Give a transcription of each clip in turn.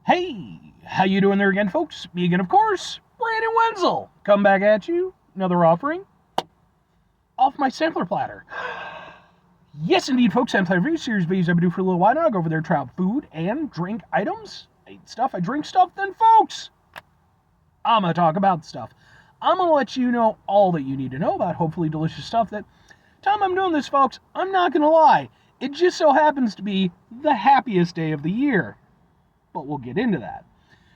Hey, how you doing there again, folks? Me again, of course, Brandon Wenzel. Come back at you, another offering off my sampler platter. Yes, indeed, folks, sampler review series videos I've been doing for a little while now. I go over there, try out food and drink items. I eat stuff, I drink stuff, then, folks, I'm gonna talk about stuff. I'm gonna let you know all that you need to know about hopefully delicious stuff. That time I'm doing this, folks, I'm not gonna lie, it just so happens to be the happiest day of the year. But we'll get into that.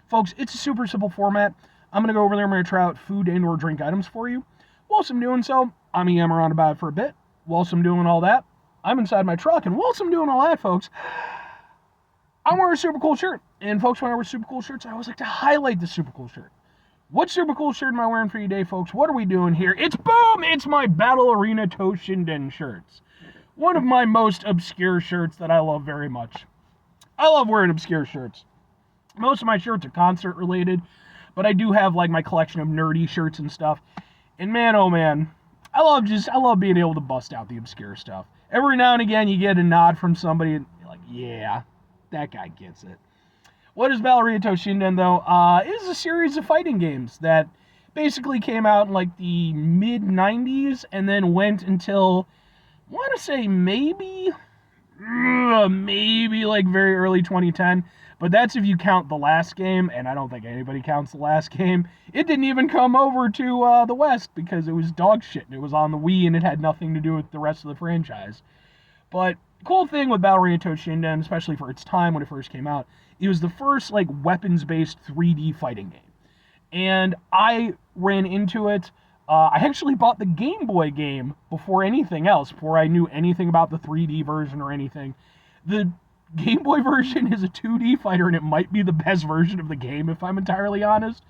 Folks, it's a super simple format. I'm going to go over there, I'm going to try out food and or drink items for you. Whilst I'm doing so, I'm around about it for a bit. Whilst I'm doing all that, I'm inside my truck. And whilst I'm doing all that, folks, I'm wearing a super cool shirt. And folks, when I wear super cool shirts, I always like to highlight the super cool shirt. What super cool shirt am I wearing for you today, folks? What are we doing here? It's boom! It's my Battle Arena Toshinden shirts. One of my most obscure shirts that I love very much. I love wearing obscure shirts. Most of my shirts are concert related, but I do have like my collection of nerdy shirts and stuff. And man, oh man, I love being able to bust out the obscure stuff. Every now and again, you get a nod from somebody, and you're like, yeah, that guy gets it. What is Ballerina Toshinden, though? It is a series of fighting games that basically came out in like the mid 90s and then went until, I want to say maybe like very early 2010. But that's if you count the last game, and I don't think anybody counts the last game. It didn't even come over to the West because it was dog shit, and it was on the Wii, and it had nothing to do with the rest of the franchise. But cool thing with Ballerina Toshinden, especially for its time when it first came out, it was the first like weapons-based 3D fighting game. And I ran into it. I actually bought the Game Boy game before anything else, before I knew anything about the 3D version or anything. The Game Boy version is a 2D fighter, and it might be the best version of the game, if I'm entirely honest.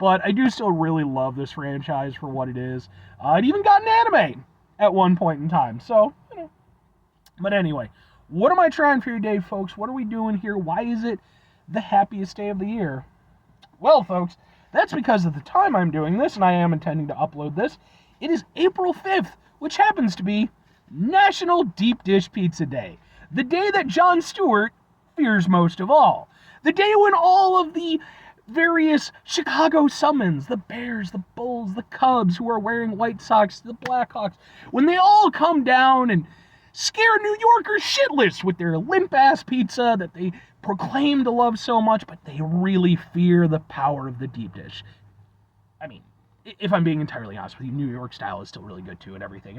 But I do still really love this franchise for what it is. It even got an anime at one point in time, so, you know. But anyway, what am I trying for you today, folks? What are we doing here? Why is it the happiest day of the year? Well, folks, that's because at the time I'm doing this, and I am intending to upload this, it is April 5th, which happens to be National Deep Dish Pizza Day. The day that Jon Stewart fears most of all. The day when all of the various Chicago summons, the Bears, the Bulls, the Cubs who are wearing White Sox, the Blackhawks, when they all come down and scare New Yorkers shitless with their limp-ass pizza that they proclaim to love so much, but they really fear the power of the deep dish. I mean, if I'm being entirely honest with you, New York style is still really good too and everything.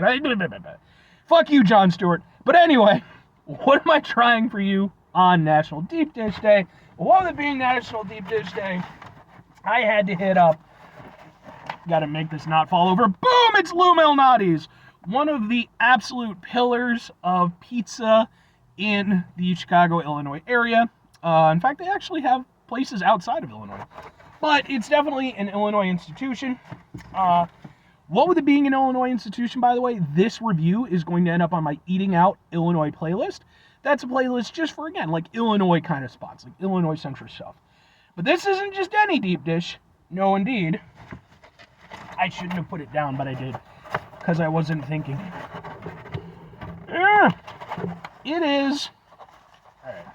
Fuck you, Jon Stewart. But anyway, what am I trying for you on National Deep Dish Day? Well, with it being National Deep Dish Day, I had to hit up, gotta make this not fall over, boom, it's Lou Malnati's. One of the absolute pillars of pizza in the Chicago, Illinois area. In fact, they actually have places outside of Illinois. But it's definitely an Illinois institution. What with it being an Illinois institution, by the way, this review is going to end up on my Eating Out Illinois playlist. That's a playlist just for, again, like Illinois kind of spots, like Illinois-centric stuff. But this isn't just any deep dish. No, indeed. I shouldn't have put it down, but I did, because I wasn't thinking. It is... Alright.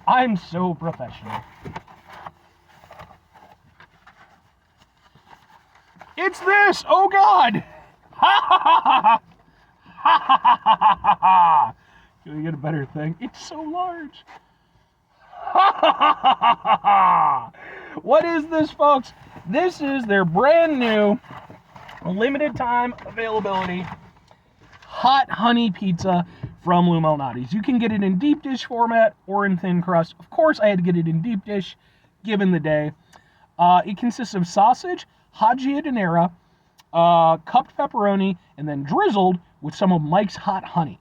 I'm so professional. It's this! Oh God! Ha ha ha ha! Ha ha ha ha ha ha! Can we get a better thing? It's so large. Ha ha ha ha ha ha! What is this, folks? This is their brand new, limited time availability hot honey pizza from Lou Malnati's. You can get it in deep dish format or in thin crust. Of course, I had to get it in deep dish, given the day. It consists of sausage, habanero, cupped pepperoni, and then drizzled with some of Mike's hot honey.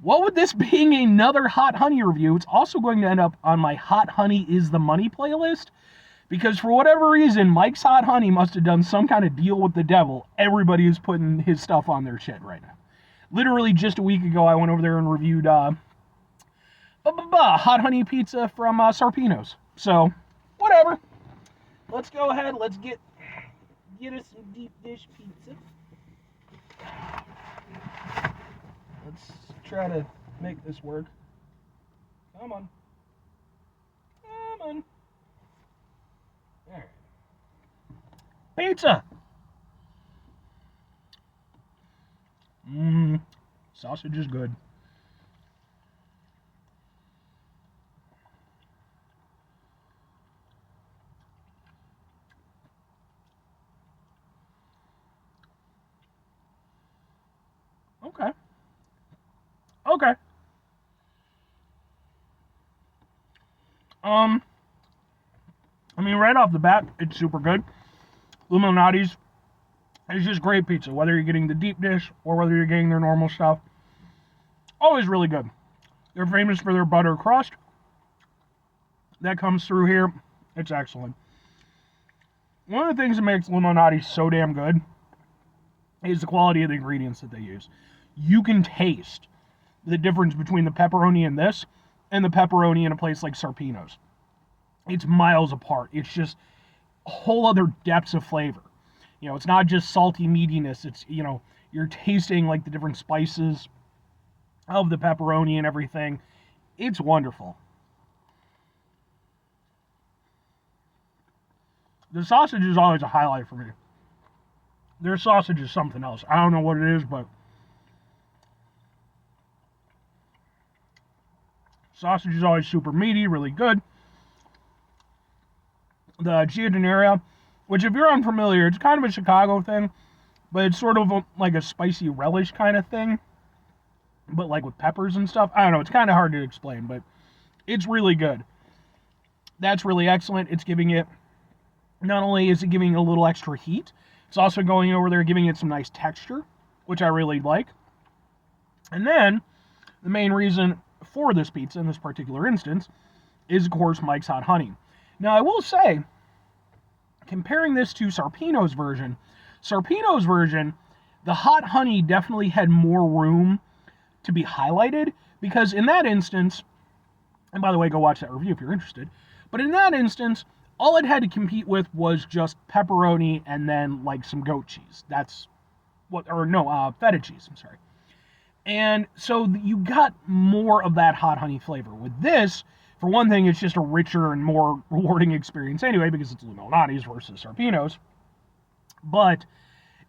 What with this being another hot honey review, it's also going to end up on my Hot Honey is the Money playlist, because for whatever reason, Mike's Hot Honey must have done some kind of deal with the devil. Everybody is putting his stuff on their shit right now. Literally just a week ago, I went over there and reviewed hot honey pizza from Sarpino's. So, whatever. Let's go ahead. Let's get us some deep dish pizza. Let's try to make this work. Come on. on. All right. Pizza. Sausage is good. Okay. Okay. I mean, right off the bat, it's super good. Lou Malnati's is just great pizza, whether you're getting the deep dish or whether you're getting their normal stuff. Always really good. They're famous for their butter crust. That comes through here. It's excellent. One of the things that makes Lou Malnati so damn good is the quality of the ingredients that they use. You can taste the difference between the pepperoni in this and the pepperoni in a place like Sarpino's. It's miles apart. It's just whole other depths of flavor. You know, it's not just salty meatiness. It's, you know, you're tasting like the different spices of the pepperoni and everything. It's wonderful. The sausage is always a highlight for me. Their sausage is something else. I don't know what it is, but sausage is always super meaty, really good. The giardiniera, which if you're unfamiliar, it's kind of a Chicago thing, but it's sort of like a spicy relish kind of thing, but like with peppers and stuff. I don't know, it's kind of hard to explain, but it's really good. That's really excellent. It's giving it, not only is it giving a little extra heat, it's also going over there giving it some nice texture, which I really like. And then, the main reason for this pizza in this particular instance is, of course, Mike's Hot Honey. Now, I will say, comparing this to Sarpino's version, the hot honey definitely had more room to be highlighted, because in that instance, and by the way, go watch that review if you're interested, but in that instance, all it had to compete with was just pepperoni and then like some goat cheese. That's what, or no, feta cheese, I'm sorry. And so you got more of that hot honey flavor. With this, for one thing, it's just a richer and more rewarding experience anyway, because it's Lou Malnati's versus Sarpino's. But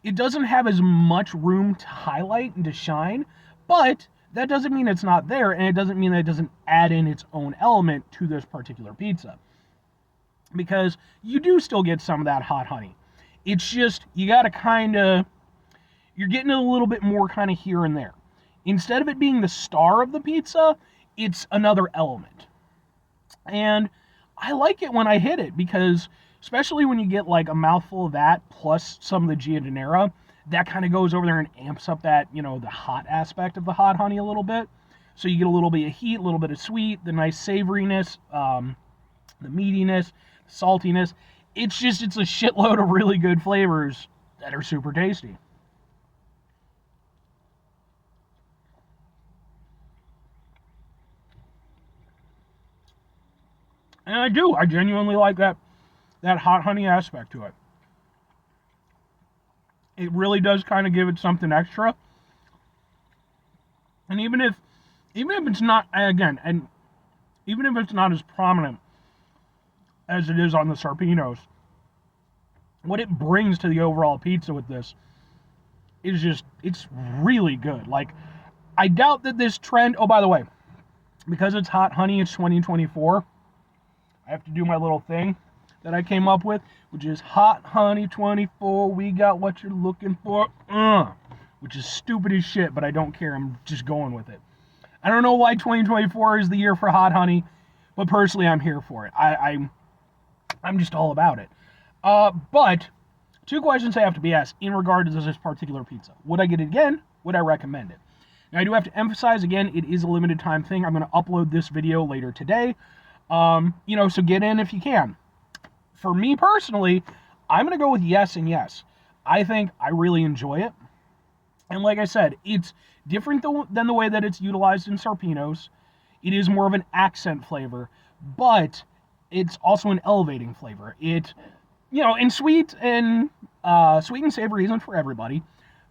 it doesn't have as much room to highlight and to shine, but that doesn't mean it's not there, and it doesn't mean that it doesn't add in its own element to this particular pizza. Because you do still get some of that hot honey. It's just, you gotta you're getting it a little bit more kind of here and there. Instead of it being the star of the pizza, it's another element. And I like it when I hit it, because especially when you get like a mouthful of that plus some of the giardiniera, that kind of goes over there and amps up that, you know, the hot aspect of the hot honey a little bit. So you get a little bit of heat, a little bit of sweet, the nice savoriness, the meatiness, saltiness. It's a shitload of really good flavors that are super tasty. And I genuinely like that hot honey aspect to it. It really does kind of give it something extra. And even if it's not, again, and even if it's not as prominent as it is on the Sarpino's, what it brings to the overall pizza with this is it's really good. Like, I doubt that this trend, oh, by the way, because it's hot honey, it's 2024, I have to do my little thing that I came up with, which is hot honey 24, we got what you're looking for, which is stupid as shit, but I don't care, I'm just going with it. I don't know why 2024 is the year for hot honey, but personally I'm here for it. I'm just all about it. But two questions I have to be asked in regard to this particular pizza. Would I get it again? Would I recommend it? Now, I do have to emphasize, again, it is a limited time thing. I'm going to upload this video later today. So get in if you can. For me personally, I'm going to go with yes and yes. I think I really enjoy it. And like I said, it's different than the way that it's utilized in Sarpino's. It is more of an accent flavor, but it's also an elevating flavor. It, and sweet and savory isn't for everybody.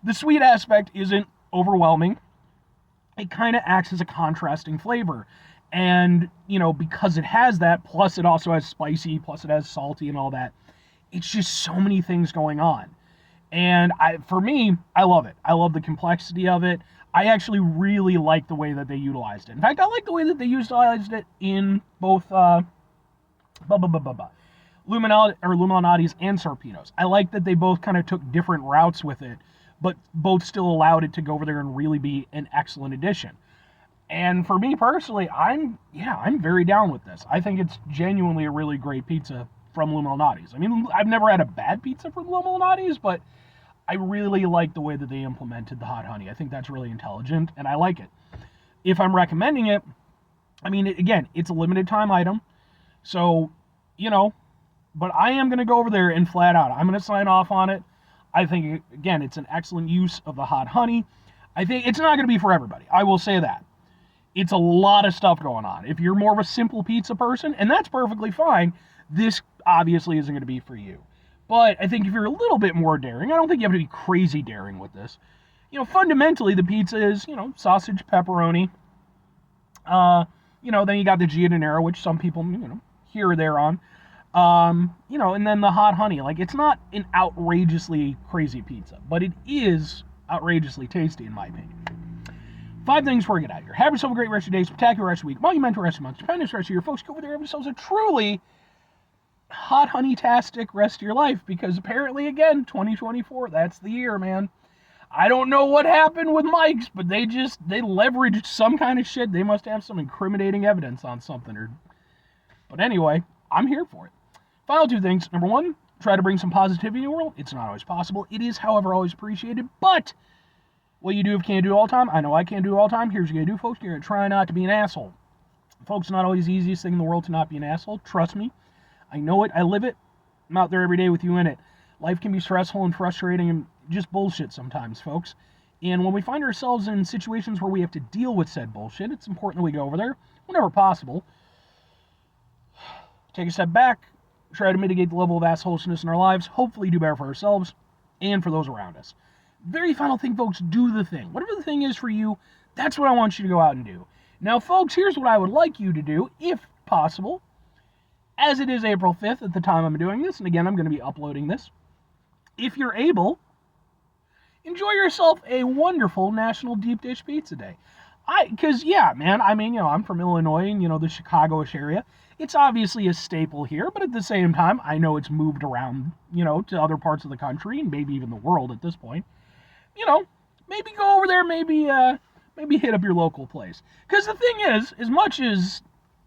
The sweet aspect isn't overwhelming. It kind of acts as a contrasting flavor. And, because it has that, plus it also has spicy, plus it has salty and all that, it's just so many things going on. And for me, I love it. I love the complexity of it. I actually really like the way that they utilized it. In fact, I like the way that they utilized it in both Lou Malnati's and Sorpino's. I like that they both kind of took different routes with it, but both still allowed it to go over there and really be an excellent addition. And for me personally, I'm very down with this. I think it's genuinely a really great pizza from Lou Malnati's. I mean, I've never had a bad pizza from Lou Malnati's, but I really like the way that they implemented the hot honey. I think that's really intelligent, and I like it. If I'm recommending it, I mean, again, it's a limited time item, so, but I am going to go over there and flat out, I'm going to sign off on it. I think, again, it's an excellent use of the hot honey. I think it's not going to be for everybody. I will say that. It's a lot of stuff going on. If you're more of a simple pizza person, and that's perfectly fine, this obviously isn't going to be for you. But I think if you're a little bit more daring, I don't think you have to be crazy daring with this. Fundamentally, the pizza is, sausage, pepperoni. Then you got the giardiniera, which some people, here or there on. And then the hot honey. Like, it's not an outrageously crazy pizza, but it is outrageously tasty, in my opinion. 5 things before we get out of here. Have yourself a great rest of your day, spectacular rest of your week, monumental rest of your month, stupendous rest of your folks. Go over there, have yourselves a truly hot honey-tastic rest of your life, because apparently, again, 2024, that's the year, man. I don't know what happened with Mike's, but they leveraged some kind of shit. They must have some incriminating evidence on something. But anyway, I'm here for it. Final 2 things. Number 1, try to bring some positivity in the world. It's not always possible. It is, however, always appreciated, but what you do if you can't do it all the time, I know I can't do it all the time. Here's what you're going to do, folks. You're going to try not to be an asshole. Folks, it's not always the easiest thing in the world to not be an asshole. Trust me. I know it. I live it. I'm out there every day with you in it. Life can be stressful and frustrating and just bullshit sometimes, folks. And when we find ourselves in situations where we have to deal with said bullshit, it's important that we go over there whenever possible. Take a step back. Try to mitigate the level of assholishness in our lives. Hopefully do better for ourselves and for those around us. Very final thing, folks, do the thing. Whatever the thing is for you, that's what I want you to go out and do. Now, folks, here's what I would like you to do, if possible. As it is April 5th at the time I'm doing this, and again, I'm going to be uploading this. If you're able, enjoy yourself a wonderful National Deep Dish Pizza Day. I'm from Illinois and, the Chicago-ish area. It's obviously a staple here, but at the same time, I know it's moved around, to other parts of the country and maybe even the world at this point. Maybe go over there, maybe hit up your local place. Because the thing is, as much as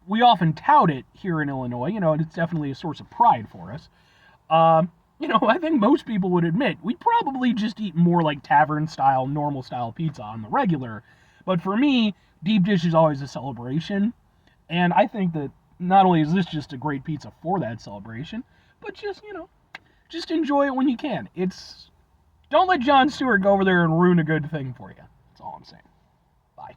we often tout it here in Illinois, it's definitely a source of pride for us. I think most people would admit we probably just eat more like tavern-style, normal-style pizza on the regular. But for me, deep dish is always a celebration. And I think that not only is this just a great pizza for that celebration, but just enjoy it when you can. Don't let Jon Stewart go over there and ruin a good thing for you. That's all I'm saying. Bye.